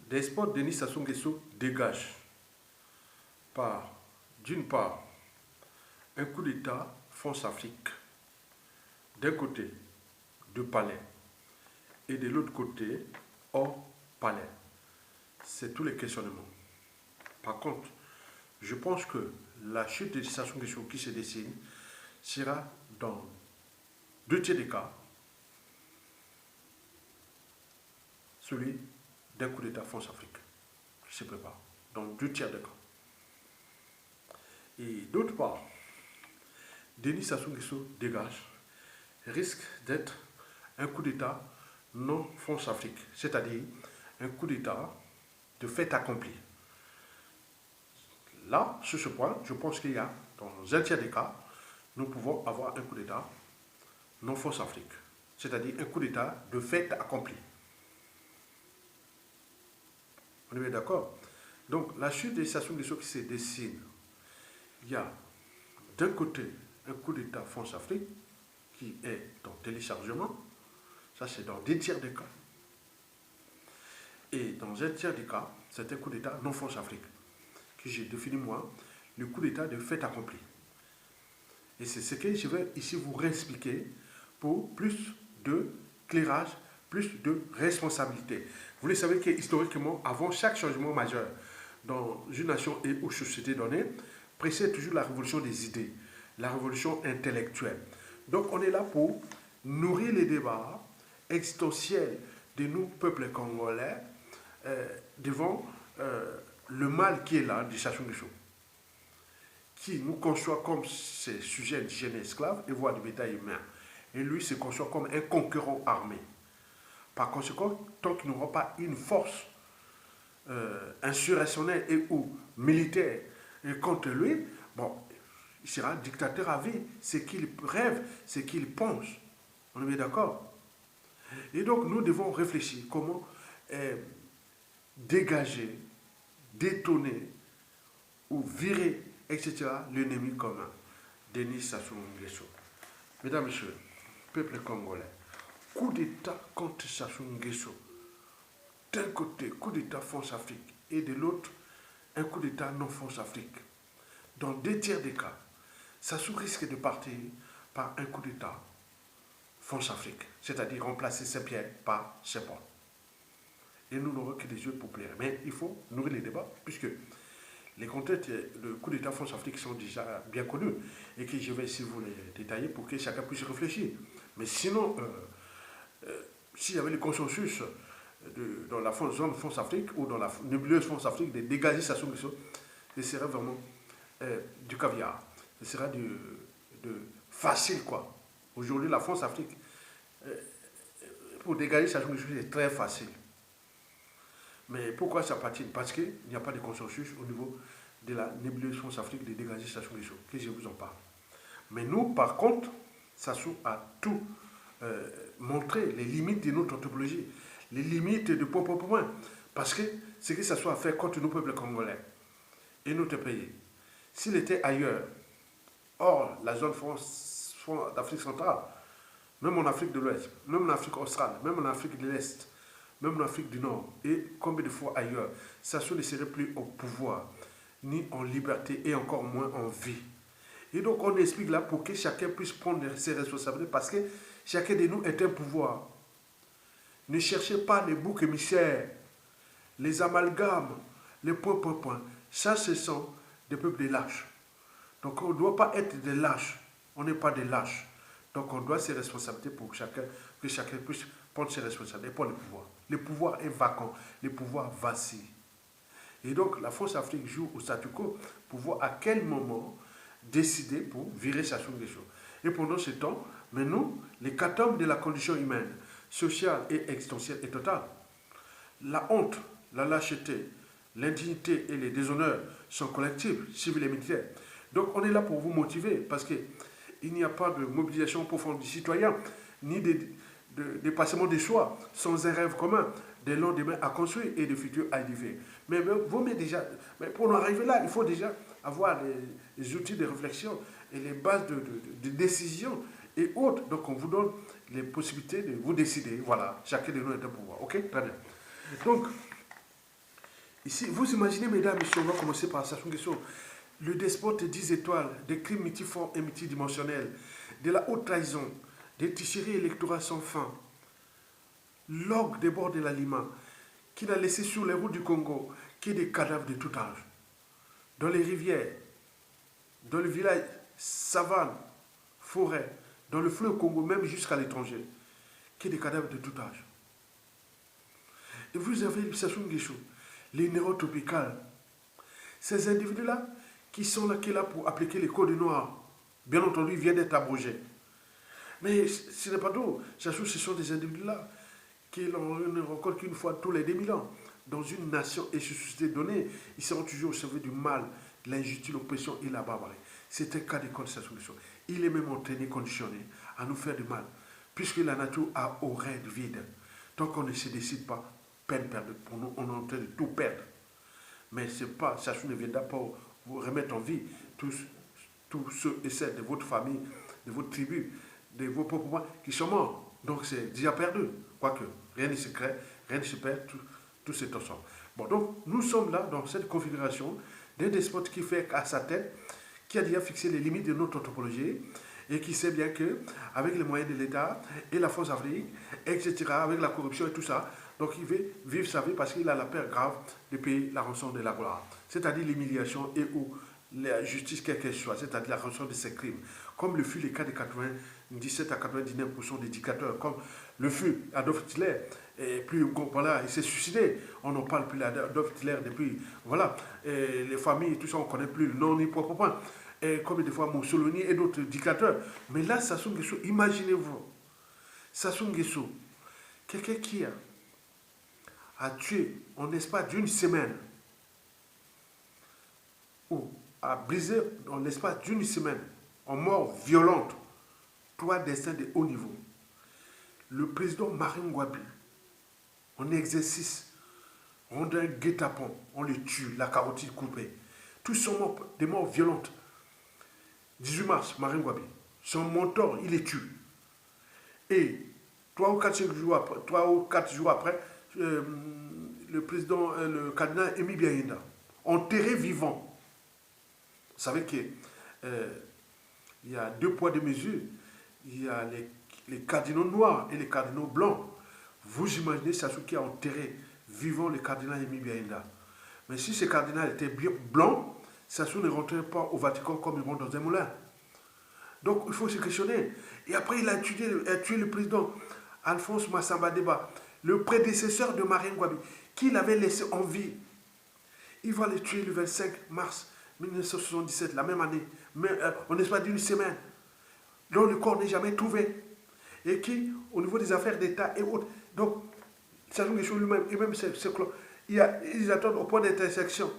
Despote Denis Sassou Nguesso dégage par, d'une part, un coup d'État France-Afrique, d'un côté, de palais, et de l'autre côté, hors palais. C'est tous les questionnements. Par contre, je pense que la chute de Sassou Nguesso qui se dessine sera dans 2 tiers des cas celui d'un coup d'État France-Afrique qui se prépare, dans 2 tiers des cas. Et d'autre part, Denis Sassou Nguesso dégage risque d'être un coup d'État non France-Afrique, c'est-à-dire un coup d'État de fait accompli. Là, sur ce point, je pense qu'il y a, dans 1 tiers des cas, nous pouvons avoir un coup d'État non France-Afrique, c'est-à-dire un coup d'État de fait accompli. On est bien d'accord? Donc, la chute des Sassou Nguesso qui se dessine, il y a d'un côté un coup d'État France-Afrique qui est en téléchargement, ça c'est dans 2 tiers des cas. Et dans 1 tiers des cas, c'est un coup d'État non France-Afrique, que j'ai défini moi, le coup d'État de fait accompli. Et c'est ce que je vais ici vous réexpliquer pour plus de clairage, plus de responsabilité. Vous le savez que historiquement, avant chaque changement majeur dans une nation et ou société donnée, précède toujours la révolution des idées, la révolution intellectuelle. Donc on est là pour nourrir les débats existentiels de nous, peuples congolais, devant le mal qui est là du Sassou Nguesso, qui nous conçoit comme ces sujets indigènes esclaves et voire du bétail humain. Et lui se conçoit comme un conquérant armé. Par conséquent, tant qu'il n'aura pas une force insurrectionnelle et ou militaire contre lui, bon, il sera dictateur à vie. C'est qu'il rêve, c'est qu'il pense. On est bien d'accord? Et donc, nous devons réfléchir comment dégager, détourner ou virer, etc., l'ennemi commun. Denis Sassou Nguesso. Mesdames, Messieurs, peuple congolais, coup d'État contre Sassou Nguesso. D'un côté, coup d'État France-Afrique et de l'autre, un coup d'État non France-Afrique. Dans 2 tiers des cas, Sassou risque de partir par un coup d'État France-Afrique, c'est-à-dire remplacer Saint-Pierre par Saint-Paul. Et nous n'aurons que des yeux pour plaire. Mais il faut nourrir les débats, puisque les contextes de coup d'État France-Afrique sont déjà bien connus, et que je vais ici vous les détailler pour que chacun puisse réfléchir. Mais sinon, s'il y avait le consensus dans la zone France-Afrique ou dans la nébuleuse France-Afrique de dégager Sassou Nguesso, ce serait vraiment du caviar. Ce serait de facile, quoi. Aujourd'hui, la France-Afrique, pour dégager Sassou Nguesso, c'est très facile. Mais pourquoi ça patine? Parce qu'il n'y a pas de consensus au niveau de la nébuleuse France-Afrique de dégager Sassou Nguesso, que je vous en parle. Mais nous, par contre, Sassou a tout montré, les limites de notre anthropologie, les limites de point. Parce que ce que Sassou a fait contre nos peuples congolais et notre pays, s'il était ailleurs, hors la zone d'Afrique centrale, même en Afrique de l'Ouest, même en Afrique australe, même en Afrique de l'Est, même en Afrique du Nord, et combien de fois ailleurs, Sassou ne serait plus au pouvoir, ni en liberté, et encore moins en vie. Et donc on explique là pour que chacun puisse prendre ses responsabilités, parce que chacun de nous est un pouvoir. Ne cherchez pas les boucs émissaires, les amalgames, les points. Ça, ce sont des peuples des lâches. Donc on ne doit pas être des lâches. On n'est pas des lâches. Donc on doit ses responsabilités pour chacun, que chacun puisse prendre ses responsabilités pour le pouvoir. Le pouvoir est vacant, le pouvoir vacille. Et donc la France-Afrique joue au statu quo pour voir à quel moment décider pour virer Sassou Nguesso. Et pendant ce temps, mais nous, l'hécatombe de la condition humaine, sociale et existentielle est totale. La honte, la lâcheté, l'indignité et les déshonneurs sont collectifs, civils et militaires. Donc on est là pour vous motiver, parce qu'il n'y a pas de mobilisation profonde du citoyen, ni de dépassement des choix, sans un rêve commun, des lendemains à construire et des futurs à édifier. Mais pour en arriver là, il faut déjà avoir les outils de réflexion et les bases de décision et autres. Donc on vous donne les possibilités de vous décider. Voilà, chacun de nous est un pouvoir. Ok, très bien. Donc, Ici, vous imaginez, mesdames et messieurs, on va commencer par Sassou Nguesso, le despote 10 étoiles, des crimes multiformes et multidimensionnels, de la haute trahison, des tricheries électorales sans fin, l'orgue des bords de la Lima, qu'il a laissé sur les routes du Congo, qui est des cadavres de tout âge, dans les rivières, dans le village, savane, forêt, dans le fleuve Congo, même jusqu'à l'étranger, qui est des cadavres de tout âge. Et vous avez Sassou Nguesso, les neurotropicales, ces individus-là qui sont là, qui est là pour appliquer les codes noirs, bien entendu, viennent d'être abrogés. Mais ce n'est pas tout. Sassou, ce sont des individus-là qui ne rencontrent qu'une fois tous les 2000 ans. Dans une nation et société donnée, ils seront toujours au service du mal, de l'injustice, l'oppression et la barbarie. C'est un cas d'école de Sassou Nguesso. Il est même entraîné, conditionné à nous faire du mal, puisque la nature a horreur du vide. Tant qu'on ne se décide pas, peine perdue. Pour nous, on est en train de tout perdre. Mais c'est pas, Sassou ne viendra pas vous remettre en vie tous ceux et celles de votre famille, de votre tribu, de vos propres parents qui sont morts. Donc c'est déjà perdu. Quoique, rien ne se crée, rien ne se perd, tout c'est ensemble. Bon, donc nous sommes là dans cette configuration d'un despote qui fait à sa tête, qui a déjà fixé les limites de notre anthropologie et qui sait bien que avec les moyens de l'État et la force Afrique, etc., avec la corruption et tout ça, donc il veut vivre sa vie parce qu'il a la peur grave de payer la rançon de la gloire, c'est-à-dire l'humiliation et ou la justice quelle qu'elle soit, c'est-à-dire la rançon de ses crimes, comme le fut les cas de 97 à 99% des dictateurs, comme le fut Adolf Hitler, et puis voilà, il s'est suicidé, on n'en parle plus d'Adolf Hitler depuis, voilà, et les familles, tout ça, on ne connaît plus le nom ni propre point, et comme des fois Mussolini et d'autres dictateurs. Mais là, Sassou Nguesso, imaginez-vous, Sassou Nguesso, quelqu'un qui a tué en espace d'une semaine, ou a brisé en l'espace d'une semaine, en mort violente, 3 destins de haut niveau. Le président Marine Ngouabi, en exercice, on donne un guet-apens, on le tue, la carotide coupée. Tous sont morts, des morts violentes. 18 mars, Marine Ngouabi, son mentor, il est tué. Et 3 ou 4 jours après, le président, le cardinal Emi Biaïnda, enterré vivant. Vous savez qu'il y a 2 poids, 2 mesures. Il y a les cardinaux noirs et les cardinaux blancs. Vous imaginez Sassou qui a enterré vivant le cardinal Emi Biaïnda. Mais si ce cardinal était bien blanc, Sassou ne rentrait pas au Vatican comme il rentre dans un moulin. Donc il faut se questionner. Et après, il a tué le président Alphonse Massamba Deba, le prédécesseur de Marine Ngouabi, qu'il avait laissé en vie. Il va le tuer le 25 mars 1977, la même année, mais en espace d'une semaine, dont le corps n'est jamais trouvé. Et qui, au niveau des affaires d'État et autres, donc, Sassou Nguesso lui-même, et même ils attendent au point d'intersection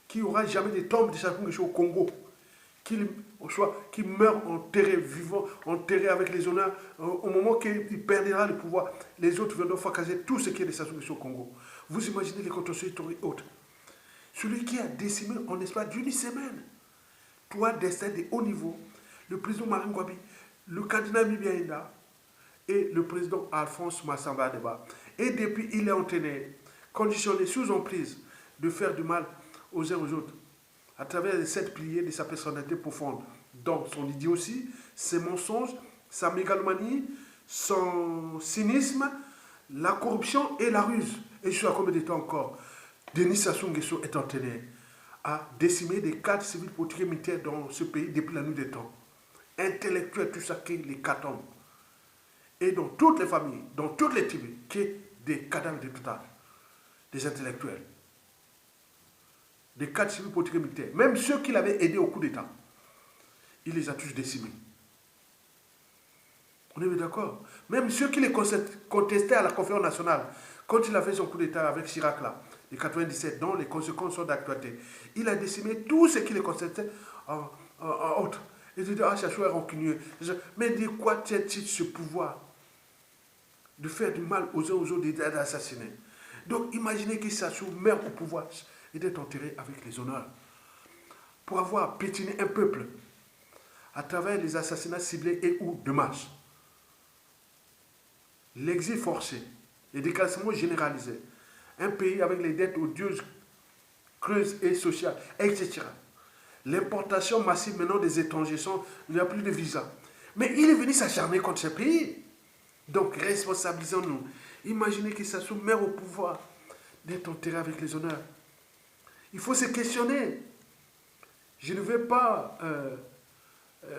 qu'il n'y aura jamais de tombe de Sassou Nguesso au Congo, qu'il meurt enterré vivant, enterré avec les honneurs, au moment qu'il perdra le pouvoir, les autres viendront fracasser tout ce qui est de Sassou Nguesso au Congo. Vous imaginez les contentieux historiques autres. Celui qui a décimé en espace d'une semaine 3 destins de haut niveau, le président Marine Ngouabi, le cardinal Biaïnda et le président Alphonse Massamba Deba. Et depuis, il est entraîné, conditionné, sous emprise, de faire du mal aux uns aux autres, à travers les 7 piliers de sa personnalité profonde, dont son idiotie, ses mensonges, sa mégalomanie, son cynisme, la corruption et la ruse. Et je suis à combien de temps encore Denis Sassou Nguesso est entraîné à décimer des cadres civils politiques et militaires dans ce pays depuis la nuit des temps. Intellectuels, tout ça qui les catombes. Et dans toutes les familles, dans toutes les tribus, qui est des cadavres de tout âge, des intellectuels, des cadres civils politiques et militaires, même ceux qui l'avaient aidé au coup d'État, il les a tous décimés. On est bien d'accord. Même ceux qui les contestaient à la conférence nationale, quand il a fait son coup d'État avec Chirac là, de 97, dont les conséquences sont d'actualité, il a décimé tous ceux qui les contestaient en autre. Il dit, ah, Sassou est rancunieux. Mais de quoi tient-il ce pouvoir de faire du mal aux uns aux autres, d'assassiner? Donc imaginez que Sassou meurt au pouvoir et d'être enterré avec les honneurs. Pour avoir piétiné un peuple à travers les assassinats ciblés et ou de masse. L'exil forcé, les déclassements généralisés, un pays avec les dettes odieuses creuse et sociale, etc. L'importation massive maintenant des étrangers, il n'y a plus de visa. Mais il est venu s'acharner contre ce pays. Donc responsabilisons-nous. Imaginez que ça se met au pouvoir d'être enterré avec les honneurs. Il faut se questionner. Je ne vais pas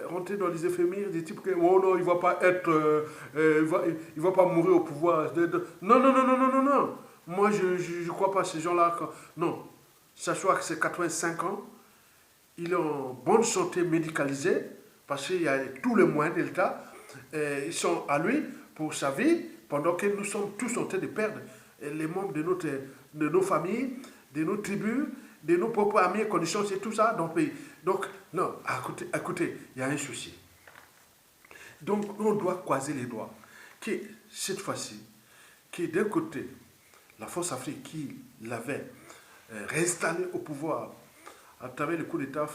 rentrer dans les éphémères des types que oh non, il ne va pas être, il va pas mourir au pouvoir. Non, non, non, non, non, non, non. Moi, je ne crois pas à ces gens-là. Non. Sachant que c'est 85 ans, il est en bonne santé médicalisée, parce qu'il y a tous les moyens de l'État. Ils sont à lui pour sa vie, pendant que nous sommes tous en train de perdre les membres de nos familles, de nos tribus, de nos propres amis, connaissances et tout ça dans le pays. Donc, non, écoutez, il y a un souci. Donc, on doit croiser les doigts. Que cette fois-ci, que d'un côté, la force Afrique qui l'avait réinstallé au pouvoir à travers le coup d'État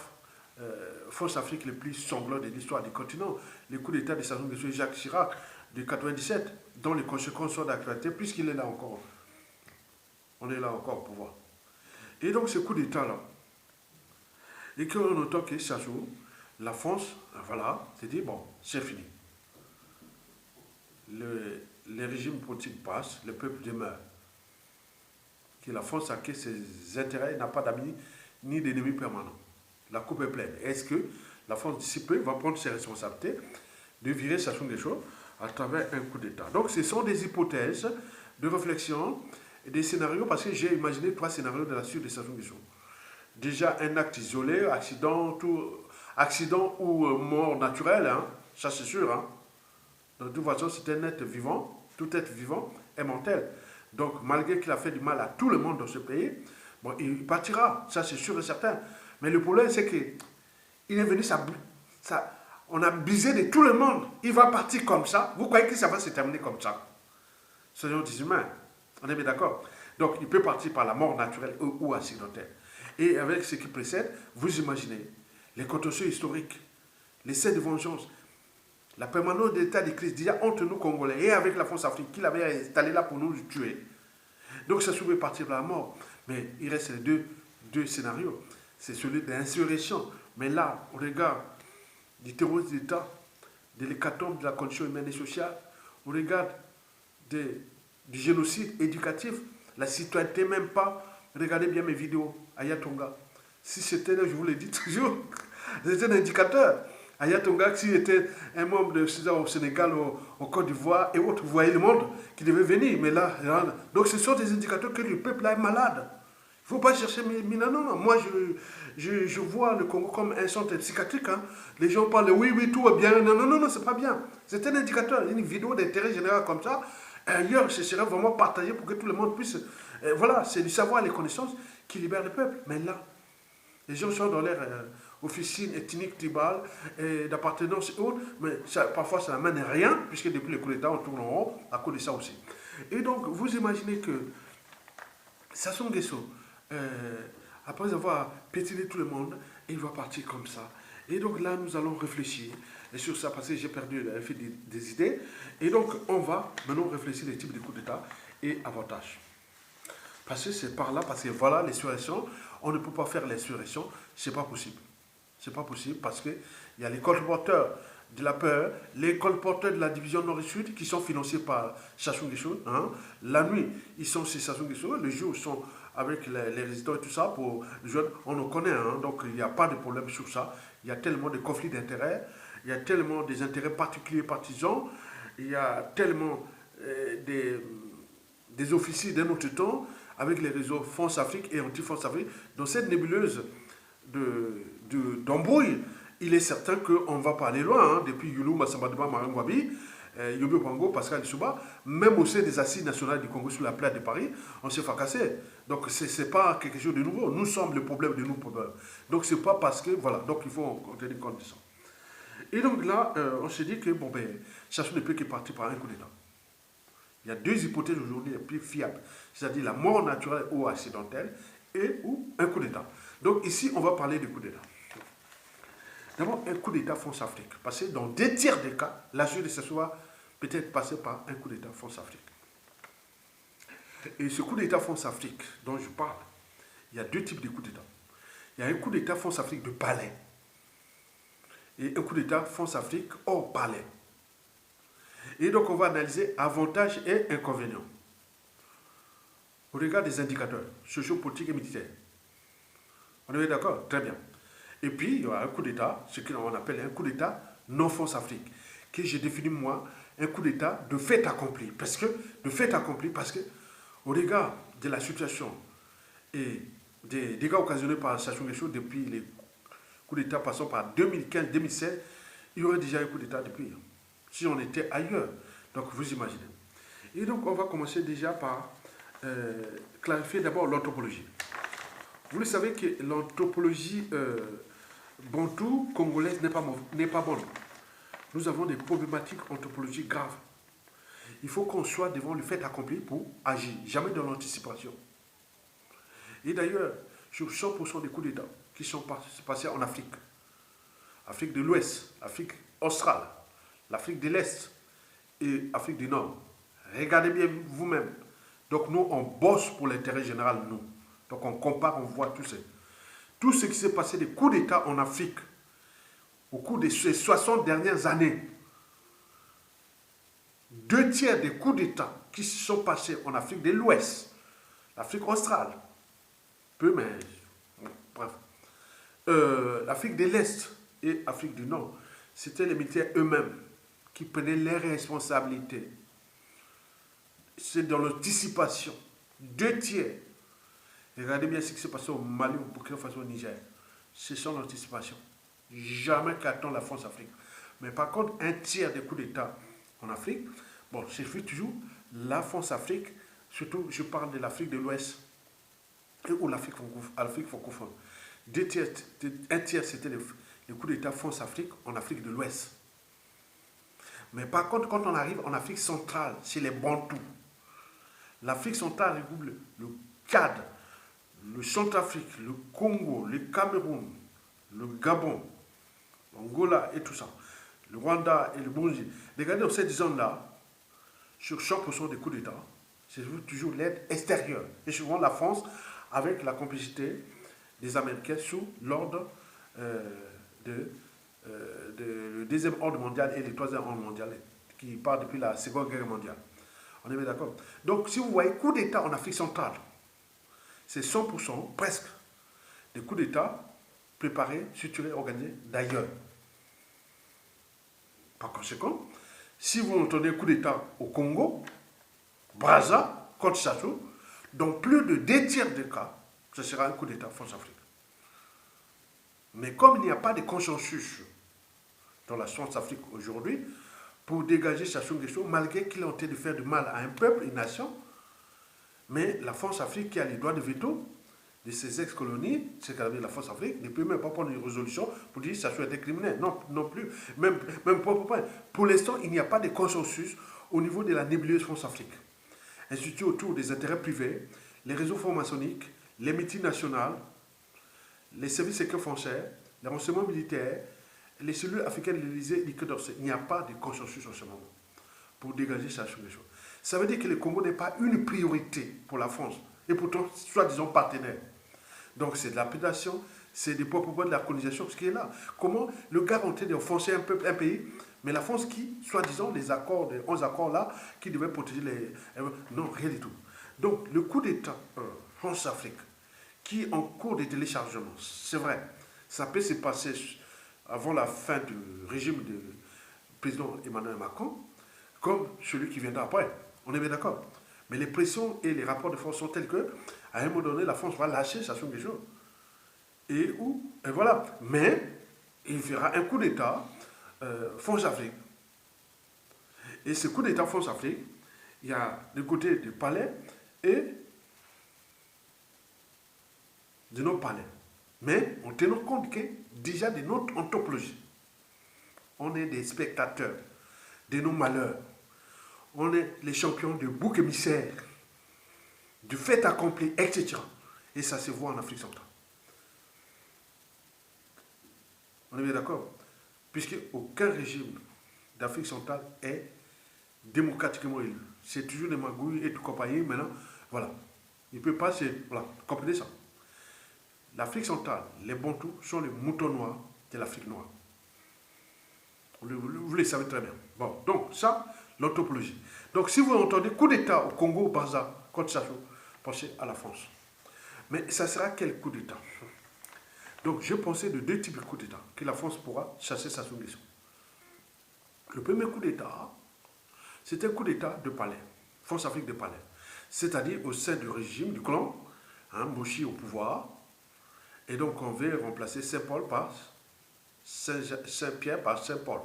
Force Afrique le plus sanglant de l'histoire du continent, le coup d'État de Sassou Nguesso et Jacques Chirac de 97, dont les conséquences sont d'actualité, puisqu'il est là encore. On est là encore au pouvoir. Et donc ce coup d'État-là, et qu'on entend que Sassou, la France, voilà, c'est dit, bon, c'est fini. Les régimes politiques passent, le peuple demeure. Que la France a que ses intérêts, n'a pas d'amis ni d'ennemis permanents. La coupe est pleine. Est-ce que la France d'ici peu va prendre ses responsabilités de virer Sassou Nguesso à travers un coup d'État? Donc ce sont des hypothèses de réflexion et des scénarios, parce que j'ai imaginé 3 scénarios de la suite de Sassou Nguesso. Déjà un acte isolé, accident ou mort naturelle, hein, ça c'est sûr. Hein. De toute façon, c'est un être vivant, tout être vivant est mortel. Donc malgré qu'il a fait du mal à tout le monde dans ce pays, bon, il partira, ça c'est sûr et certain. Mais le problème, c'est qu'il est venu, on a bisé de tout le monde. Il va partir comme ça. Vous croyez que ça va se terminer comme ça? Soyons des humains. On est bien d'accord. Donc, il peut partir par la mort naturelle ou accidentelle. Et avec ce qui précède, vous imaginez les contentieux historiques, les scènes de vengeance, la permanence de l'état de crise, déjà entre nous Congolais et avec la France Afrique, qu'il avait installé là pour nous tuer. Donc, ça pouvait partir par la mort. Mais il reste les deux scénarios. C'est celui de l'insurrection. Mais là, on regarde du terrorisme d'État, de l'hécatombe de la condition humaine et sociale, on regarde du génocide éducatif, la citoyenneté même pas. Regardez bien mes vidéos, Ayatonga. Si c'était, je vous l'ai dit toujours, c'était un indicateur. Ayatonga, s'il était un membre de César au Sénégal, au Côte d'Ivoire et autres, vous voyez le monde qui devait venir. Mais là, donc ce sont des indicateurs que le peuple là est malade. Il ne faut pas chercher, mais non. Moi, je vois le Congo comme un centre psychiatrique. Hein. Les gens parlent, oui, tout va bien. Non, c'est pas bien. C'est un indicateur, une vidéo d'intérêt général comme ça. Ailleurs, ce serait vraiment partagé pour que tout le monde puisse... voilà, c'est du savoir et les connaissances qui libèrent le peuple. Mais là, les gens sont dans leur officine ethnique, tribale, d'appartenance et autres. Mais parfois, ça n'amène rien, puisque depuis le coup d'État, on tourne en rond à cause de ça aussi. Et donc, vous imaginez que Sassou Nguesso, après avoir pétilé tout le monde, il va partir comme ça. Et donc là, nous allons réfléchir et sur ça, parce que j'ai perdu le fil des idées. Et donc, on va maintenant réfléchir les types de coups d'État et avantages. Parce que c'est par là, parce que voilà, l'insurrection, on ne peut pas faire l'insurrection, c'est pas possible. C'est pas possible parce qu'il y a les colporteurs de la peur, les colporteurs de la division Nord et Sud qui sont financés par Sassou Nguesso. Hein. La nuit, ils sont chez Sassou Nguesso, le jour, ils sont avec les résidents et tout ça. Pour les jeunes, on nous connaît, hein, donc il n'y a pas de problème sur ça. Il y a tellement de conflits d'intérêts, il y a tellement des intérêts particuliers partisans, il y a tellement des officiers d'un autre temps avec les réseaux France Afrique et Anti-France Afrique. Dans cette nébuleuse d'embrouille, il est certain qu'on va pas aller loin, hein, depuis Youlou, Massambadouba, Marangwabi, Yobio Pango, Pascal Issouba, même au sein des assises nationales du Congo sur la place de Paris, on s'est fracassé. Donc ce n'est pas quelque chose de nouveau. Nous sommes le problème de nos problèmes. Donc ce n'est pas parce que, voilà, donc il faut tenir compte de ça. Et donc là, on s'est dit que, bon ben, Sassou ne peut que partir par un coup d'État. Il y a 2 hypothèses aujourd'hui les plus fiables, c'est-à-dire la mort naturelle ou accidentelle et ou un coup d'État. Donc ici, on va parler du coup d'État. D'abord, un coup d'État France-Afrique. Parce que dans 2 tiers des cas, la Suisse se soit peut-être passée par un coup d'État France-Afrique. Et ce coup d'État France-Afrique dont je parle, il y a deux types de coups d'État. Il y a un coup d'État France-Afrique de palais et un coup d'État France-Afrique hors palais. Et donc, on va analyser avantages et inconvénients au regard des indicateurs sociopolitiques et militaires. On est d'accord? Très bien. Et puis, il y aura un coup d'État, ce qu'on appelle un coup d'État non France-Afrique, que j'ai défini, moi, un coup d'État de fait accompli. Parce que, au regard de la situation et des dégâts occasionnés par Sassou Nguesso depuis les coups d'État passant par 2015-2016, il y aurait déjà un coup d'État depuis, si on était ailleurs. Donc, vous imaginez. Et donc, on va commencer déjà par clarifier d'abord l'anthropologie. Vous le savez que l'anthropologie bantou congolaise n'est pas bonne. Nous avons des problématiques anthropologiques graves. Il faut qu'on soit devant le fait accompli pour agir, jamais dans l'anticipation. Et d'ailleurs, sur 100% des coups d'État qui sont passés en Afrique, Afrique de l'Ouest, Afrique australe, l'Afrique de l'Est et Afrique du Nord, regardez bien vous-même. Donc nous, on bosse pour l'intérêt général, nous. Donc on compare, on voit tout ce qui s'est passé des coups d'État en Afrique au cours de ces 60 dernières années. 2 tiers des coups d'État qui se sont passés en Afrique de l'Ouest, l'Afrique australe, peu mais bref, l'Afrique de l'Est et l'Afrique du Nord, c'était les militaires eux-mêmes qui prenaient les responsabilités. C'est dans l'anticipation. 2 tiers. Regardez bien ce qui s'est passé au Mali, au Burkina Faso, au Niger. C'est son anticipation. Jamais qu'attend la France-Afrique. Mais par contre, 1 tiers des coups d'État en Afrique, bon, c'est toujours la France-Afrique, surtout je parle de l'Afrique de l'Ouest ou l'Afrique francophone. 2 tiers, 1 tiers, c'était les coups d'État France-Afrique en Afrique de l'Ouest. Mais par contre, quand on arrive en Afrique centrale, c'est les Bantous. L'Afrique centrale regroupe le Tchad, le Centrafrique, le Congo, le Cameroun, le Gabon, l'Angola et tout ça, le Rwanda et le Burundi. Regardez dans cette zone-là, sur 100% des coups d'État, c'est toujours l'aide extérieure. Et souvent la France, avec la complicité des Américains sous l'ordre le deuxième ordre mondial et le troisième ordre mondial, qui part depuis la Seconde Guerre mondiale. On est bien d'accord? Donc, si vous voyez coup d'État en Afrique centrale, c'est 100% presque des coups d'État préparés, structurés, organisés d'ailleurs. Par conséquent, si vous entendez coup d'État au Congo, Brazza, contre Sassou, dans plus de 2 tiers des cas, ce sera un coup d'État France-Afrique. Mais comme il n'y a pas de consensus dans la France-Afrique aujourd'hui, pour dégager Sassou Nguesso, malgré qu'il est en train de faire du mal à un peuple, une nation, mais la France-Afrique qui a les droits de veto de ses ex-colonies, c'est-à-dire la France-Afrique, ne peut même pas prendre une résolution pour dire que Sassou était criminel. Non, non plus. Même pour l'instant, il n'y a pas de consensus au niveau de la nébuleuse France-Afrique. Instituée autour des intérêts privés, les réseaux francs-maçonniques, les multinationales, les services secrets français, les renseignements militaires, les cellules africaines de l'Élysée, il n'y a pas de consensus en ce moment pour dégager Sassou Nguesso. Ça veut dire que le Congo n'est pas une priorité pour la France, et pourtant, soi-disant partenaire. Donc c'est de la prédation, c'est des propos de la colonisation, ce qui est là. Comment le gars est en train d'enfoncer un peuple, un pays, mais la France qui, soi-disant, les 11 accords là, qui devaient protéger les... Non, rien du tout. Donc le coup d'État France-Afrique, qui est en cours de téléchargement, c'est vrai, ça peut se passer avant la fin du régime du président Emmanuel Macron, comme celui qui viendra après. On est bien d'accord. Mais les pressions et les rapports de force sont tels que, à un moment donné, la France va lâcher Sassou Nguesso. Et voilà. Mais il fera un coup d'État France-Afrique. Et ce coup d'État France-Afrique, il y a le côté du palais et de nos palais. Mais en tenant compte que déjà de notre anthropologie, on est des spectateurs de nos malheurs. On est les champions de bouc émissaire, du fait accompli, etc. Et ça se voit en Afrique centrale. On est bien d'accord? Puisque aucun régime d'Afrique centrale est démocratiquement élu. C'est toujours des magouilles et tout compagnie. Maintenant, voilà. Il ne peut pas, voilà, comprenez ça. l'Afrique centrale, les Bantous sont les moutons noirs de l'Afrique noire. Vous le savez très bien. Bon, donc ça, l'anthropologie. Donc si vous entendez coup d'État au Congo, Braza, contre Sassou, pensez à la France. Mais ça sera quel coup d'État? Donc je pensais de deux types de coups d'État que la France pourra chasser Sassou Nguesso. Le premier coup d'État, c'était un coup d'État de palais, France-Afrique de palais. C'est-à-dire au sein du régime, du clan, Mboshi au pouvoir, et donc on veut remplacer Saint-Paul par Saint-Pierre par Saint-Paul,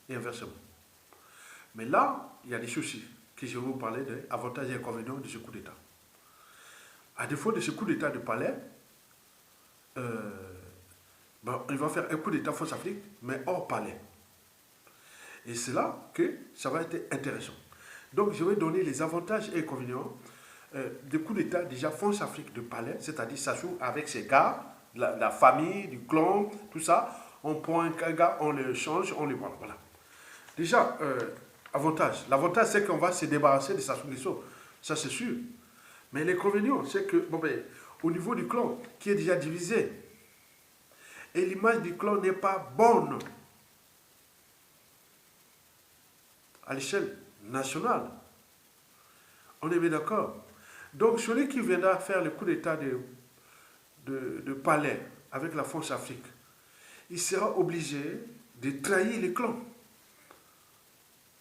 et inversement. Mais là, il y a des soucis, que je vais vous parler des avantages et inconvénients de ce coup d'État. À défaut de ce coup d'État de palais, il va faire un coup d'État France-Afrique, mais hors palais. Et c'est là que ça va être intéressant. Donc, je vais donner les avantages et inconvénients du coup d'État déjà France-Afrique de palais, c'est-à-dire Sassou avec ses gars, la famille, du clan, tout ça. On prend un gars, on le change, on le voit. Voilà. Déjà, avantage. L'avantage, c'est qu'on va se débarrasser de Sassou Nguesso. Ça, c'est sûr. Mais l'inconvénient, c'est que, au niveau du clan, qui est déjà divisé, et l'image du clan n'est pas bonne à l'échelle nationale. On est bien d'accord. Donc, celui qui viendra faire le coup d'État de palais avec la France-Afrique, il sera obligé de trahir les clans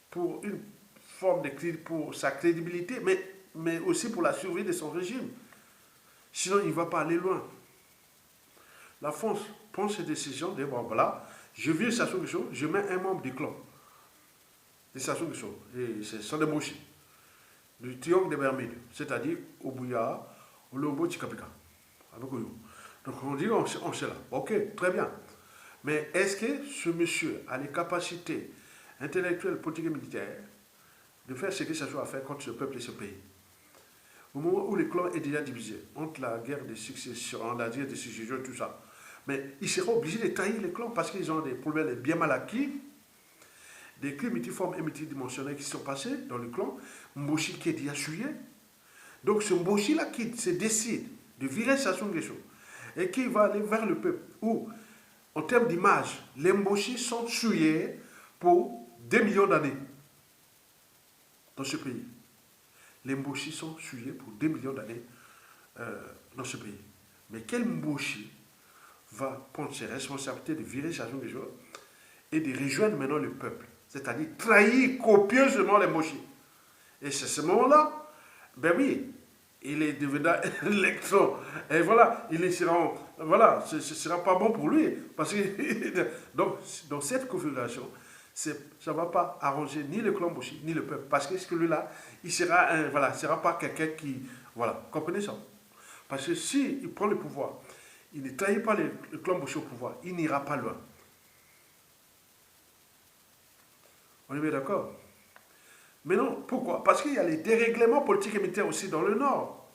pour une forme pour sa crédibilité, mais aussi pour la survie de son régime. Sinon, il ne va pas aller loin. La France prend ses décisions, dit, bon voilà, je viens Sassou Nguesso, je mets un membre du clan de Sassou Nguesso, et c'est Sandemouchi, du triangle des Bermudes, c'est-à-dire Obuya, Olombo, Chikapika, avec Oyo. Donc on dit, on sait là, ok, très bien. Mais est-ce que ce monsieur a les capacités intellectuelles, politiques et militaires de faire ce que Sassou a fait contre ce peuple et ce pays? Au moment où le clan est déjà divisé, entre la guerre de succession, la guerre de succession, tout ça, mais ils seront obligés de trahir les clans parce qu'ils ont des problèmes bien mal acquis, des crimes multiformes et multidimensionnels qui sont passés dans le clan. Mboshi qui est déjà souillé. Donc ce Mboshi-là qui se décide de virer Sassou Nguesso et qui va aller vers le peuple, où, en termes d'image, les Mboshi sont souillés pour 2 millions d'années dans ce pays. Les Mboshi sont souillés pour 2 millions d'années dans ce pays. Mais quel Mboshi va prendre ses responsabilités de virer Sassou Nguesso et de rejoindre maintenant le peuple, c'est-à-dire trahir copieusement les Mboshi? Et c'est ce moment-là, ben oui, il est devenu électron. Et voilà, voilà, ce ne sera pas bon pour lui. Parce que, donc, dans cette configuration, ça ne va pas arranger ni le clan Mboshi, ni le peuple. Parce que celui-là, il sera pas quelqu'un qui... Voilà, comprenez ça? Parce que s'il prend le pouvoir, il ne trahit pas le clan Mboshi au pouvoir, il n'ira pas loin. On est bien d'accord? Mais non, pourquoi? Parce qu'il y a les dérèglements politiques et militaires aussi dans le nord.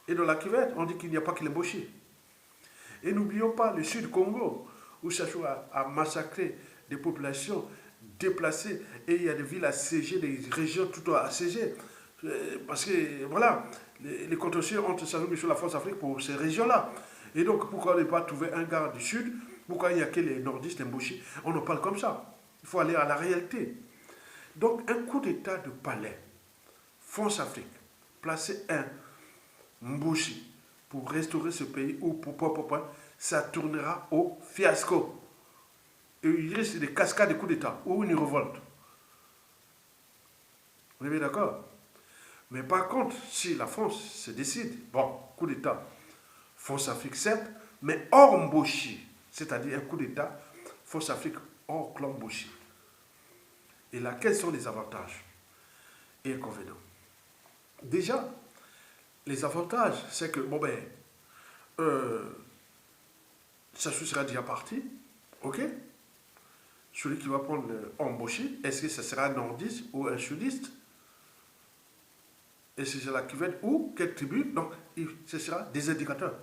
Et dans la cuvette, on dit qu'il n'y a pas que les Mboshi. Et n'oublions pas le sud Congo, où Sassou a massacré des populations déplacées, et il y a des villes assiégées, des régions tout assiégées. Parce que, voilà, les contentieux entre Sassou Nguesso et la France-Afrique pour ces régions-là. Et donc, pourquoi ne pas trouver un gars du sud? Pourquoi il n'y a que les nordistes, les Mboshi? On en parle comme ça. Il faut aller à la réalité. Donc, un coup d'État de palais, France-Afrique, placer un Mboshi pour restaurer ce pays, ou ça tournera au fiasco. Et il risque des cascades de coups d'État, ou une révolte. On est bien d'accord? Mais par contre, si la France se décide, bon, coup d'État, France-Afrique certes, mais hors Mboshi, c'est-à-dire un coup d'État, France-Afrique hors clan Mboshi. Et là, quels sont les avantages et inconvénients? Déjà, les avantages, c'est que, Sassou sera déjà parti, ok? Celui qui va prendre le Mboshi, est-ce que ce sera un nordiste ou un sudiste? Et c'est la cuvette ou quelle tribu? Donc, ce sera des indicateurs.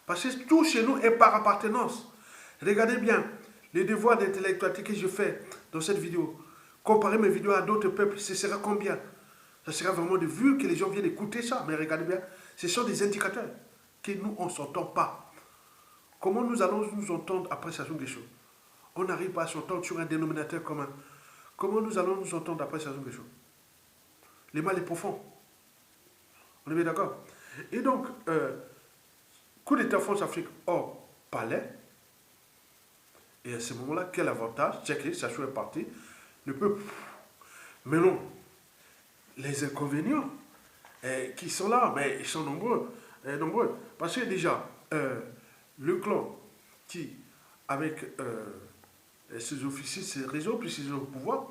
Parce que tout chez nous est par appartenance. Regardez bien, les devoirs d'intellectualité que je fais dans cette vidéo, comparer mes vidéos à d'autres peuples, ce sera combien? Ça sera vraiment de vue que les gens viennent écouter ça. Mais regardez bien, ce sont des indicateurs que nous, on ne s'entend pas. Comment nous allons nous entendre après Sassou Nguesso? On n'arrive pas à s'entendre sur un dénominateur commun. Comment nous allons nous entendre après Sassou Nguesso? Le mal est profond. On est bien d'accord? Et donc, coup d'État France-Afrique hors palais. Et à ce moment-là, quel avantage? C'est que Sassou est parti. Le peuple. Mais non, les inconvénients qui sont là, mais ils sont nombreux. Nombreux. Parce que déjà, le clan qui, avec ses officiers, ses réseaux, puis ses au pouvoir,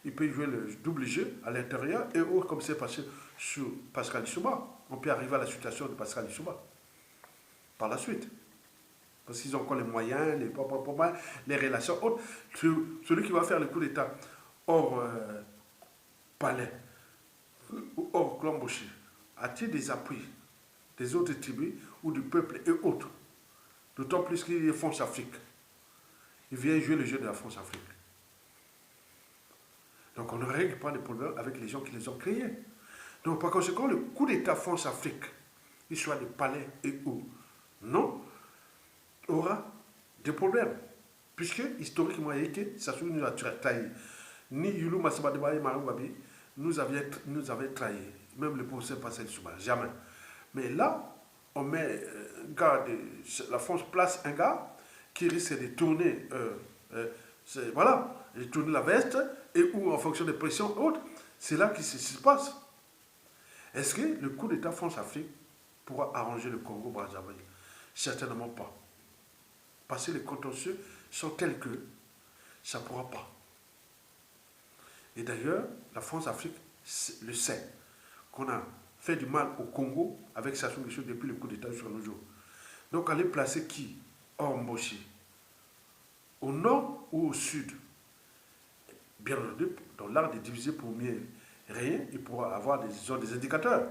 il peut jouer le double jeu à l'intérieur et autres, comme c'est passé sur Pascal Lissouba. On peut arriver à la situation de Pascal Lissouba par la suite. Parce qu'ils ont encore les moyens, les relations autres. Celui qui va faire le coup d'État hors palais ou hors clan Boucher a-t-il des appuis des autres tribus ou du peuple et autres? D'autant plus qu'il est France-Afrique. Il vient jouer le jeu de la France-Afrique. Donc on ne règle pas les problèmes avec les gens qui les ont créés. Donc par conséquent, le coup d'État France-Afrique, qu'il soit de palais et où, non, aura des problèmes. Puisque, historiquement, il y a que Sassou nous a trahi. Ni Youlou Massabadeba et Marou Babi nous avaient trahi. Même le professeur Pascal Lissouba, jamais. Mais là, on met un gars la France place un gars qui risque de tourner, de tourner la veste, et où, en fonction des pressions autres, c'est là qu'il se passe. Est-ce que le coup d'État France-Afrique pourra arranger le Congo-Brazzaville? Certainement pas. Parce que les contentieux sont tels que ça ne pourra pas. Et d'ailleurs, la France-Afrique le sait, qu'on a fait du mal au Congo avec Sassou Nguesso depuis le coup d'État sur nos jours. Donc, aller placer qui? Hors Mboshi. Au nord ou au sud? Bien entendu, dans l'art de diviser pour mieux régner, il pourra avoir des indicateurs.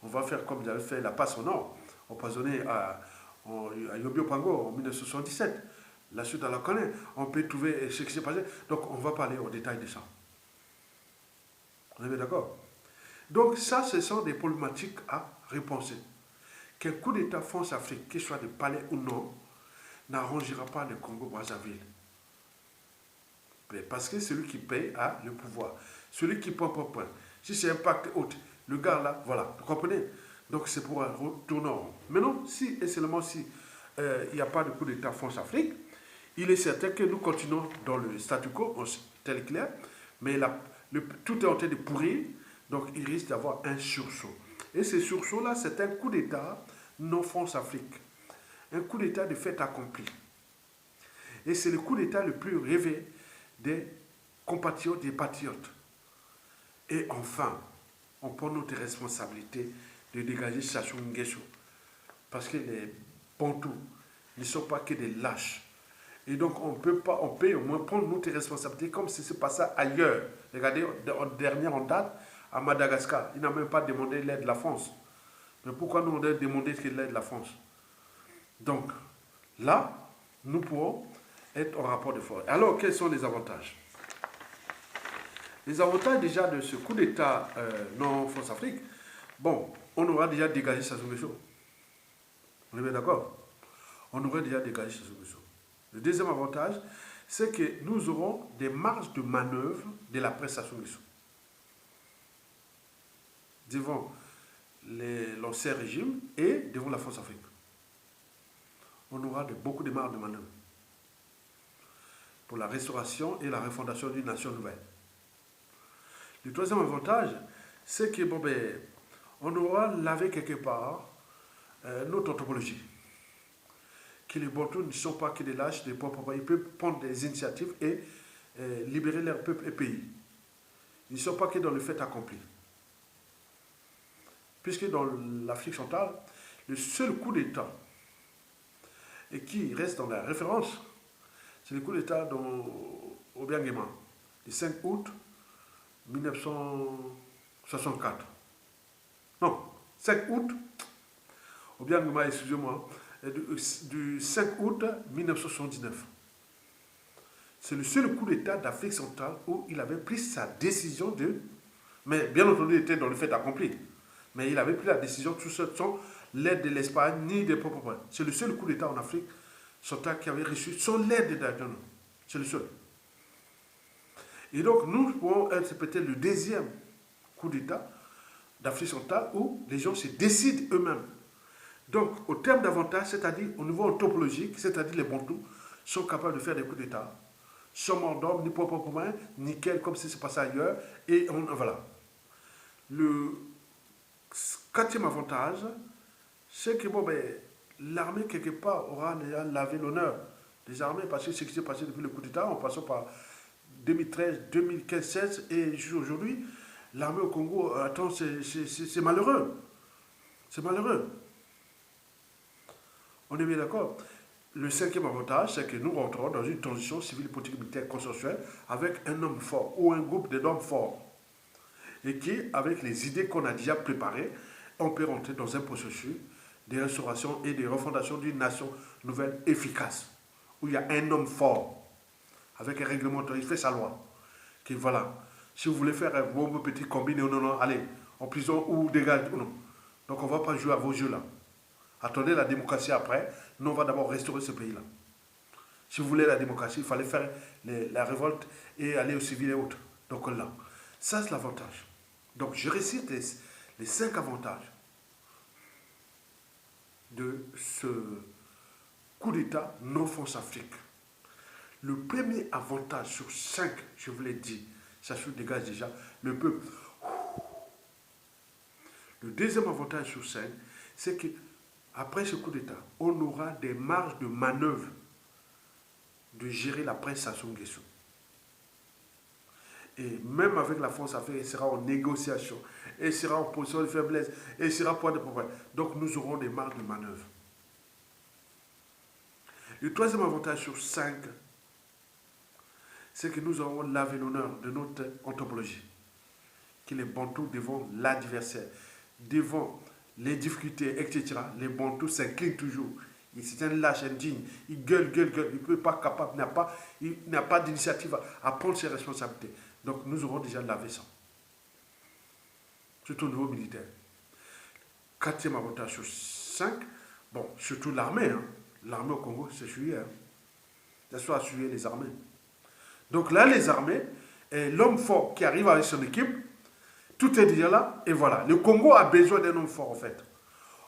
On va faire comme ils avaient fait la passe au nord, empoisonné à Yobio Pango en 1977. La suite, on la connaît. On peut trouver ce qui s'est passé. Donc, on va parler au détail de ça. On est bien d'accord? Donc, ça, ce sont des problématiques à repenser. Qu'un coup d'État France-Afrique, qu'il soit de palais ou non, n'arrangera pas le Congo-Brazzaville. Parce que celui qui paye a le pouvoir. Celui qui prend pour point. Si c'est un pacte haute, le gars là, voilà, vous comprenez? Donc c'est pour un retournant. Maintenant, si et seulement si il n'y a pas de coup d'État France-Afrique, il est certain que nous continuons dans le statu quo, tel qu'il est, mais tout est en train de pourrir, donc il risque d'avoir un sursaut. Et ce sursaut-là, c'est un coup d'État non France-Afrique. Un coup d'État de fait accompli. Et c'est le coup d'État le plus rêvé des compatriotes, des patriotes. Et enfin, on prend notre responsabilité de dégager Sassou Nguesso. Parce que les Bantous ne sont pas que des lâches. Et donc, on peut au moins prendre notre responsabilité comme si c'est passé ailleurs. Regardez, dernière en date, à Madagascar, il n'a même pas demandé l'aide de la France. Mais pourquoi nous, on doit demander l'aide de la France? Donc, là, nous pourrons être en rapport de force. Alors, quels sont les avantages? Les avantages déjà de ce coup d'État non France-Afrique, bon, on aura déjà dégagé Sassou Nguesso. On est bien d'accord? On aurait déjà dégagé Sassou Nguesso. Le deuxième avantage, c'est que nous aurons des marges de manœuvre de la presse Sassou Nguesso. Devant l'ancien régime et devant la France-Afrique. On aura beaucoup de marges de manœuvre pour la restauration et la refondation d'une nation nouvelle. Le troisième avantage, c'est que on aura lavé quelque part notre anthropologie. Que les Bantous ne sont pas que des lâches, des pauvres. Ils peuvent prendre des initiatives et libérer leur peuple et pays. Ils ne sont pas que dans le fait accompli. Puisque dans l'Afrique centrale, le seul coup d'État et qui reste dans la référence, c'est le coup d'État au Biangema, le 5 août 1964. Non, 5 août, au Biangema, excusez-moi, du 5 août 1979. C'est le seul coup d'État d'Afrique centrale où il avait pris sa décision de... Mais bien entendu, il était dans le fait accompli. Mais il avait pris la décision tout seul sans l'aide de l'Espagne ni des propres. C'est le seul coup d'État en Afrique centrale qui avait reçu son aide d'argent. C'est le seul. Et donc, nous pouvons être peut-être le deuxième coup d'État d'Afrique centrale où les gens se décident eux-mêmes. Donc, au terme d'avantage, c'est-à-dire au niveau anthropologique, c'est-à-dire les Bantous, sont capables de faire des coups d'État. Sans mort d'homme, ni propre commun, nickel, comme si c'est passé ailleurs. Et voilà. Le quatrième avantage, c'est que bon, l'armée, quelque part, aura déjà lavé l'honneur des armées, parce que ce qui s'est passé depuis le coup d'État, en passant par 2013, 2015, 16 et jusqu'aujourd'hui, l'armée au Congo, attends, c'est malheureux. C'est malheureux. On est bien d'accord. Le cinquième avantage, c'est que nous rentrons dans une transition civile, politique, militaire consensuelle avec un homme fort ou un groupe d'hommes forts. Et qui, avec les idées qu'on a déjà préparées, on peut rentrer dans un processus de restauration et de refondation d'une nation nouvelle efficace, où il y a un homme fort, avec un règlement, il fait sa loi. Qui voilà, si vous voulez faire un bon petit combiné, non, allez, en prison ou dégage, non. Donc on ne va pas jouer à vos jeux là. Attendez la démocratie après, nous on va d'abord restaurer ce pays-là. Si vous voulez la démocratie, il fallait faire la révolte et aller au civil et autres. Donc là, ça c'est l'avantage. Donc je récite les 5 avantages de ce coup d'État non-France-Afrique. Le premier avantage sur 5, je vous l'ai dit, ça se dégage déjà, le peuple. Le deuxième avantage sur 5, c'est qu'après ce coup d'État, on aura des marges de manœuvre de gérer la presse Sassou Nguesso. Et même avec la France Afrique, elle sera en négociation, elle sera en position de faiblesse, elle sera point de problème. Donc nous aurons des marges de manœuvre. Le troisième avantage sur 5, c'est que nous aurons lavé l'honneur de notre anthropologie. Que les Bantous devant l'adversaire, devant les difficultés, etc., les Bantous s'inclinent toujours. C'est un lâche indigne. Il gueule. Il ne peut pas capable, il n'a pas d'initiative à prendre ses responsabilités. Donc nous aurons déjà lavé ça. Surtout au niveau militaire. Quatrième avantage sur 5, bon, surtout l'armée. Hein. L'armée au Congo, c'est suivi. Hein. Ça soit suivi les armées. Donc là, les armées, l'homme fort qui arrive avec son équipe, tout est déjà là, et voilà. Le Congo a besoin d'un homme fort, en fait.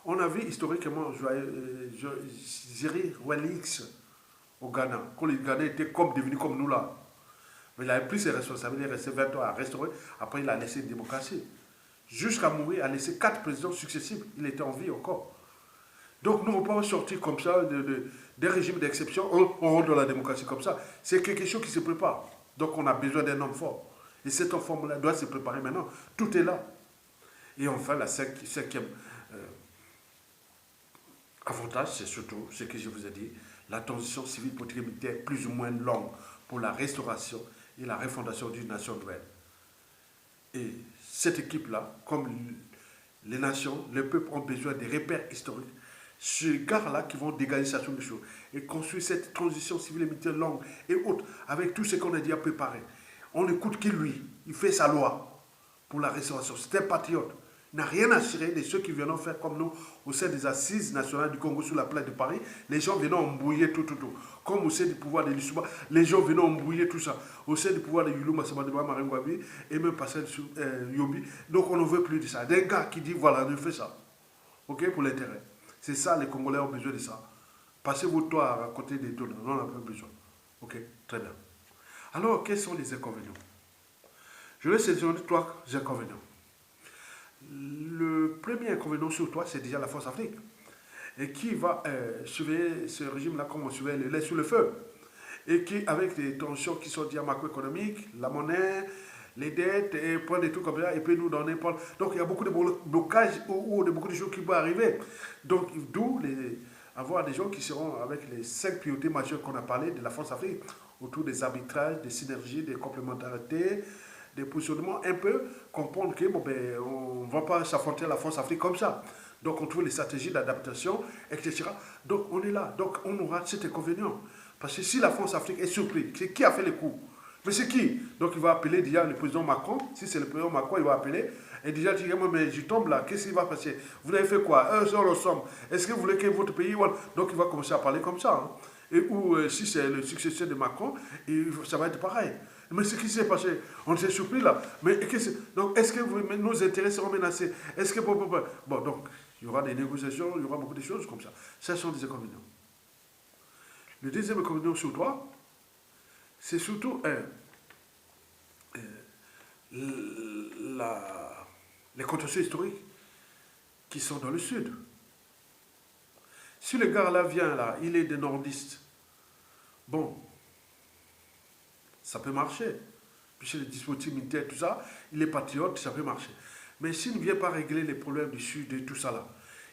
On a vu historiquement Jerry Rawlings au Ghana, quand le Ghana était devenu comme nous là. Mais il a pris ses responsabilités, il est resté 20 ans à restaurer, après il a laissé une démocratie. Jusqu'à mourir, il a laissé 4 présidents successifs, il était en vie encore. Donc nous ne pouvons pas sortir comme ça des régimes d'exception, on rentre dans la démocratie comme ça. C'est quelque chose qui se prépare. Donc on a besoin d'un homme fort. Et cet homme fort-là doit se préparer maintenant. Tout est là. Et enfin, la cinquième avantage, c'est surtout ce que je vous ai dit, la transition civile, politique et militaire plus ou moins longue pour la restauration et la refondation d'une nation nouvelle. Et cette équipe-là, comme les nations, les peuples ont besoin des repères historiques, ces gars-là qui vont dégager sa solution et construire cette transition civile et militaire longue et autres, avec tout ce qu'on a déjà préparé. On n'écoute que lui, il fait sa loi pour la restauration. C'est un patriote. Il n'a rien à cirer de ceux qui viennent faire comme nous au sein des assises nationales du Congo sur la place de Paris. Les gens venaient embrouiller tout. Comme au sein du pouvoir de l'Issouba, les gens venaient embrouiller tout ça. Au sein du pouvoir de Yulou Massamadeba Maringwabi et même Pascal Yobi. Donc on ne veut plus de ça. Des gars qui disent voilà, je fais ça. Ok, pour l'intérêt. C'est ça, les Congolais ont besoin de ça. Passez votre temps à raconter des tonnes. On n'a pas besoin. Ok, très bien. Alors, quels sont les inconvénients? Je vais sélectionner 3 inconvénients. Le premier inconvénient sur toi, c'est déjà la France Afrique. Et qui va surveiller ce régime-là comme on surveille le lait sur le feu. Et qui, avec des tensions qui sont déjà macroéconomiques, la monnaie, les dettes, et prendre des trucs comme ça, et puis nous donner. Donc il y a beaucoup de blocages ou beaucoup de choses qui vont arriver. Donc d'où avoir des gens qui seront avec les 5 priorités majeures qu'on a parlé de la France-Afrique, autour des arbitrages, des synergies, des complémentarités, des positionnements, un peu comprendre que on ne va pas s'affronter à la France-Afrique comme ça. Donc on trouve les stratégies d'adaptation, etc. Donc on est là. Donc on aura cet inconvénient. Parce que si la France-Afrique est surprise, c'est qui a fait les coups? Mais c'est qui? Donc il va appeler déjà le président Macron. Si c'est le président Macron, il va appeler. Et déjà, il dit, mais je tombe là, qu'est-ce qui va passer? Vous avez fait quoi? Un seul ensemble. Est-ce que vous voulez que votre pays... Donc il va commencer à parler comme ça. Hein. Et ou si c'est le successeur de Macron, ça va être pareil. Mais ce qui s'est passé, on s'est surpris là. Mais donc, est-ce que nos intérêts seront menacés? Est-ce que... Bon, donc, il y aura des négociations, il y aura beaucoup de choses comme ça. Ce sont des inconvénients. Le deuxième inconvénient sur toi, c'est surtout les contentieux historiques qui sont dans le sud. Si le gars là vient là, il est des nordistes, bon, ça peut marcher. Puisque les dispositifs militaires, tout ça, il est patriote, ça peut marcher. Mais s'il ne vient pas régler les problèmes du Sud et tout ça là,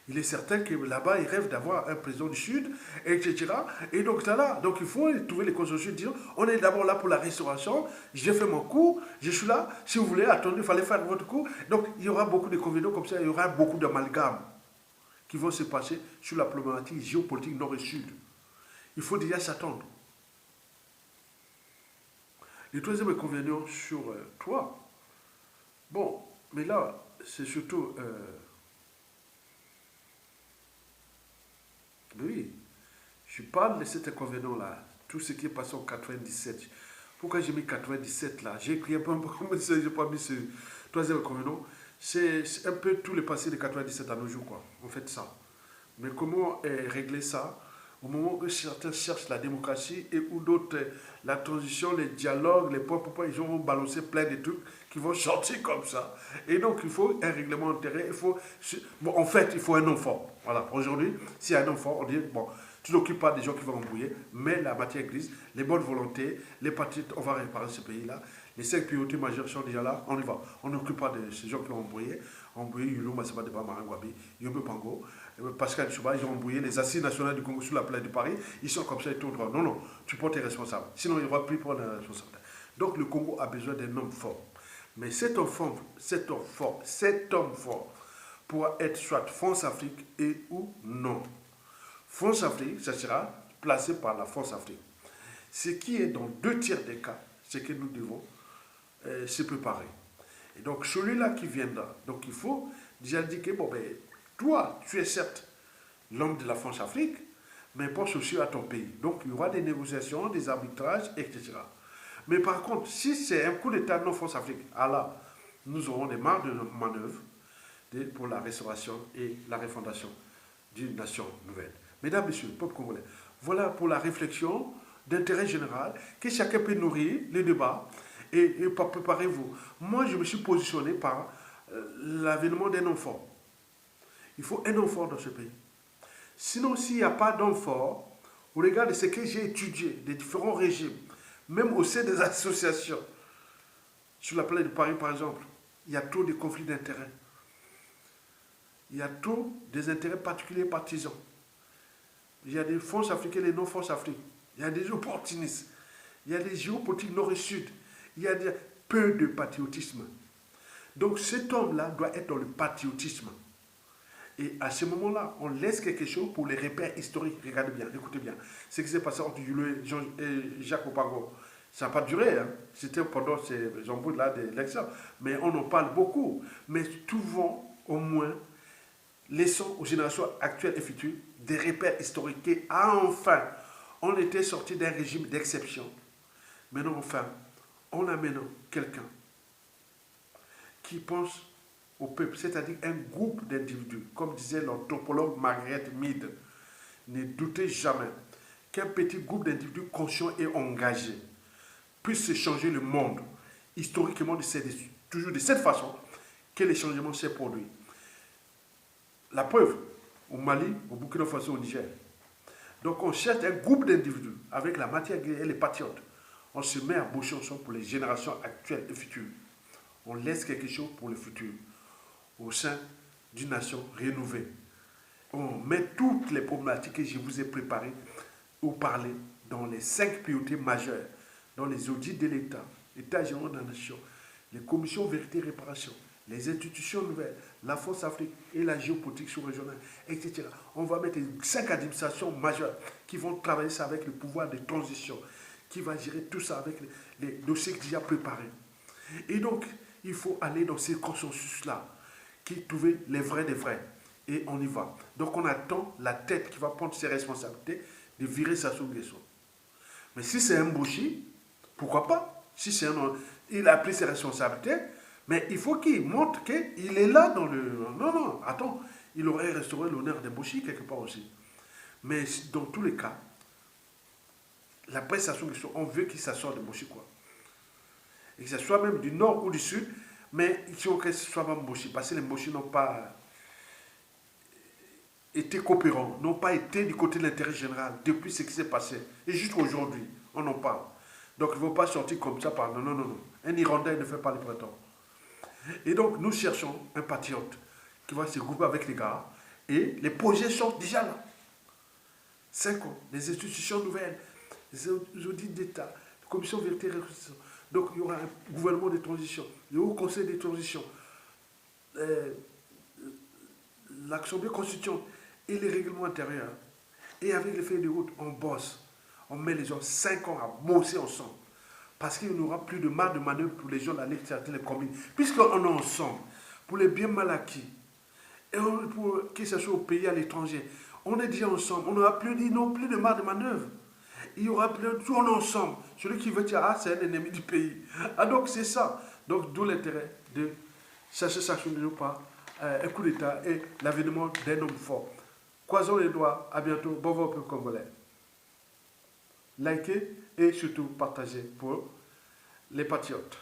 il est certain que là-bas, il rêve d'avoir un président du Sud, etc. Et donc, là, donc il faut trouver les consensus, dire, on est d'abord là pour la restauration, j'ai fait mon coup, je suis là, si vous voulez, attendez, il fallait faire votre coup. Donc, il y aura beaucoup de convénients comme ça, il y aura beaucoup d'amalgames qui vont se passer sur la problématique géopolitique nord et sud. Il faut déjà s'attendre. Le troisième inconvénient sur toi, bon, mais là, c'est surtout... oui, je parle de cet inconvénient-là, tout ce qui est passé en 97. Pourquoi j'ai mis 97 là? J'ai écrit un peu, je n'ai pas mis ce troisième inconvénient. C'est un peu tout le passé de 97 à nos jours, quoi. On fait ça. Mais comment régler ça au moment où certains cherchent la démocratie et où d'autres, la transition, les dialogues, les points, ils vont balancer plein de trucs qui vont sortir comme ça. Et donc, il faut un règlement intérêt. Bon, en fait, il faut un nom fort. Voilà, aujourd'hui, s'il y a un nom fort, on dit, bon, tu n'occupes pas des gens qui vont embrouiller, mais la matière grise, les bonnes volontés, les partis, on va réparer ce pays-là. Les 5 priorités majeures sont déjà là, on y va. On n'occupe pas de ces gens qui ont embrouillé. Embrouillé, Yulu, Massaba, Deba, Marangwabi, Yombe Pango, Pascal Chouba, ils ont embrouillé les assises nationales du Congo sur la place de Paris. Ils sont comme ça, ils tournent droit. Non, non, tu portes tes responsables. Sinon, il n'y aura plus pour les responsables. Donc, le Congo a besoin d'un homme fort. Mais cet homme fort pourra être soit France-Afrique et ou non. France-Afrique, ça sera placé par la France-Afrique. Ce qui est dans 2 tiers des cas, c'est que nous devons se préparer. Et donc, celui-là qui viendra, donc il faut déjà dire que, bon, ben, toi, tu es certes l'homme de la France-Afrique, mais pense aussi à ton pays. Donc, il y aura des négociations, des arbitrages, etc. Mais par contre, si c'est un coup d'État non France-Afrique, alors nous aurons des marges de manœuvre pour la restauration et la refondation d'une nation nouvelle. Mesdames, Messieurs, le peuple congolais, voilà pour la réflexion d'intérêt général, que chacun peut nourrir les débats et préparez-vous. Moi, je me suis positionné par l'avènement d'un homme fort. Il faut un homme fort dans ce pays. Sinon, s'il n'y a pas d'homme fort, au regard de ce que j'ai étudié, des différents régimes, même au sein des associations, sur la planète de Paris par exemple, il y a trop de conflits d'intérêts. Il y a trop des intérêts particuliers partisans. Il y a des forces africaines et des non-forces africaines. Il y a des opportunistes. Il y a des géopolitiques nord et sud. Il y a peu de patriotisme. Donc cet homme-là doit être dans le patriotisme. Et à ce moment-là, on laisse quelque chose pour les repères historiques. Regardez bien, écoutez bien. Ce qui s'est passé entre Julien et Jacques Opago, ça n'a pas duré. Hein. C'était pendant ces embrouilles-là de l'élection. Mais on en parle beaucoup. Mais trouvons au moins, laissons aux générations actuelles et futures des repères historiques. Et enfin, on était sorti d'un régime d'exception. Maintenant, enfin, on amène quelqu'un qui pense au peuple, c'est-à-dire un groupe d'individus, comme disait l'anthropologue Margaret Mead. Ne doutez jamais qu'un petit groupe d'individus conscients et engagés puisse changer le monde. Historiquement, c'est toujours de cette façon que les changements s'est produits. La preuve, au Mali, au Burkina Faso, au Niger. Donc on cherche un groupe d'individus avec la matière grise et les patriotes. On se met à boucher ensemble pour les générations actuelles et futures. On laisse quelque chose pour le futur au sein d'une nation rénovée. On met toutes les problématiques que je vous ai préparées ou parlé dans les 5 priorités majeures, dans les audits de l'État, l'État général de la nation, les commissions vérité et réparation, les institutions nouvelles, la force Afrique et la géopolitique sous-régionale, etc. On va mettre 5 administrations majeures qui vont travailler ça avec le pouvoir de transition, qui va gérer tout ça avec les dossiers déjà préparés. Et donc, il faut aller dans ces consensus-là, qui trouver les vrais des vrais. Et on y va. Donc, on attend la tête qui va prendre ses responsabilités, de virer Sassou Nguesso. Mais si c'est un Bouchi, pourquoi pas? Si c'est il a pris ses responsabilités, mais il faut qu'il montre qu'il est là dans le... Non, non, attends, il aurait restauré l'honneur de Bouchi quelque part aussi. Mais dans tous les cas, la presse Sassou Nguesso, on veut qu'il s'assorte de Bouchi, quoi. Et que ce soit même du nord ou du sud, mais il faut que ce soit même Bouchi, parce que les Bouchi n'ont pas été coopérants, n'ont pas été du côté de l'intérêt général depuis ce qui s'est passé. Et jusqu'à aujourd'hui, on en parle. Donc il ne faut pas sortir comme ça par non, non, non, non. Un Irlandais ne fait pas les prétendants. Et donc nous cherchons un patriote qui va se grouper avec les gars. Et les projets sont déjà là. 5 ans, les institutions nouvelles, les audits d'État, la commission vérité et reconnaissance. Donc il y aura un gouvernement de transition, le haut conseil de transition, l'Assemblée constituante et les règlements intérieurs. Et avec les feuilles de route, on bosse. On met les gens 5 ans à bosser ensemble. Parce qu'il n'y aura plus de marge de manœuvre pour les gens d'aller chercher les communes. Puisqu'on est ensemble, pour les biens mal acquis, et pour que ce soit au pays, à l'étranger, on est déjà ensemble. On n'aura plus, non plus de marge de manœuvre. Il y aura plus, tout on est ensemble. Celui qui veut dire, ah, c'est un ennemi du pays. Ah, donc c'est ça. Donc d'où l'intérêt de chercher Sassou Nguesso par un coup d'État et l'avènement d'un homme fort. Croisons les doigts. À bientôt. Bon vent, peuple congolais. Likez et surtout partagez pour les patriotes.